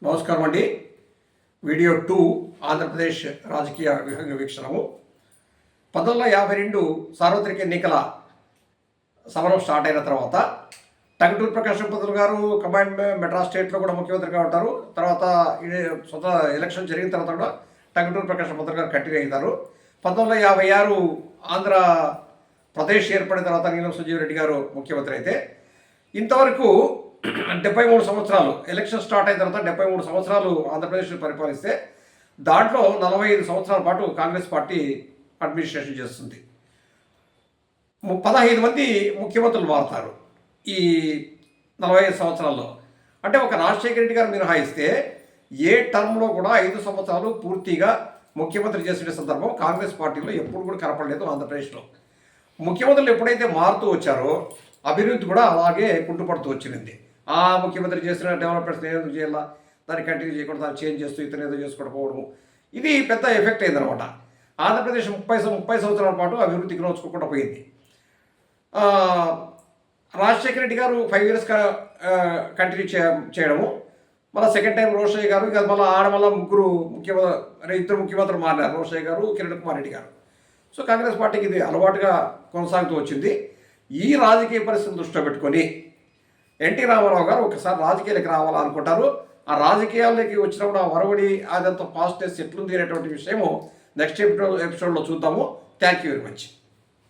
నమస్కారం అండి. వీడియో 2 ఆంధ్రప్రదేశ్ రాజకీయ విహంగ వీక్షణము. 1952 సార్వత్రిక ఎన్నికల సమరం స్టార్ట్ అయిన తర్వాత టంగుటూరి ప్రకాశం పంతులు గారు కంబైన్డ్ మెడ్రాస్ స్టేట్లో కూడా ముఖ్యమంత్రిగా ఉంటారు. తర్వాత సొంత ఎలక్షన్ జరిగిన తర్వాత కూడా టంగుటూరి ప్రకాశం పంతులు గారు కంటిన్యూ అవుతారు. 1956 ఆంధ్రప్రదేశ్ ఏర్పడిన తర్వాత నీలం సంజీవ్ రెడ్డి గారు ముఖ్యమంత్రి అయితే ఇంతవరకు 73 సంవత్సరాలు ఎలక్షన్ స్టార్ట్ అయిన తర్వాత 73 సంవత్సరాలు ఆంధ్రప్రదేశ్లో పరిపాలిస్తే దాంట్లో 45 సంవత్సరాల పాటు కాంగ్రెస్ పార్టీ అడ్మినిస్ట్రేషన్ చేస్తుంది. 15 మంది ముఖ్యమంత్రులు మారుతారు ఈ 45 సంవత్సరాల్లో. అంటే ఒక రాజశేఖర రెడ్డి గారు మినహాయిస్తే ఏ టర్మ్లో కూడా 5 సంవత్సరాలు పూర్తిగా ముఖ్యమంత్రి చేసిన సందర్భం కాంగ్రెస్ పార్టీలో ఎప్పుడు కూడా కనపడలేదు. ఆంధ్రప్రదేశ్లో ముఖ్యమంత్రులు ఎప్పుడైతే మారుతూ వచ్చారో అభివృద్ధి కూడా అలాగే కుంటుపడుతూ వచ్చింది. ఆ ముఖ్యమంత్రి చేసిన డెవలప్మెంట్స్ నేను చేయాలా, దాన్ని కంటిన్యూ చేయకుండా దాన్ని చేంజ్ చేస్తూ ఇతను ఏదో చేసుకోకపోవడము, ఇది పెద్ద ఎఫెక్ట్ అయిందనమాట. ఆంధ్రప్రదేశ్ 30 సంవత్సరాల పాటు అభివృద్ధికి నోచుకోకుండా పోయింది. రాజశేఖర రెడ్డి గారు 5 ఇయర్స్ కంటిన్యూ చేయడము, మళ్ళీ సెకండ్ టైం రోషయ్య గారు, ఇక మళ్ళీ ముగ్గురు ఇద్దరు ముఖ్యమంత్రులు మారినారు, రోషయ్య గారు, కిరణ్ కుమార్ రెడ్డి గారు. సో కాంగ్రెస్ పార్టీకి ఇది అలవాటుగా కొనసాగుతూ వచ్చింది. ఈ రాజకీయ పరిస్థితిని దృష్టిలో పెట్టుకొని ఎన్టీ రామారావు గారు ఒకసారి రాజకీయాలకు రావాలనుకుంటారు. ఆ రాజకీయాల్లోకి వచ్చినప్పుడు ఆ వరవడి అదంతా పాజిటివ్స్ ఎట్లుంది అనేటువంటి విషయము నెక్స్ట్ ఎపిసోడ్లో చూద్దాము. Thank you very much.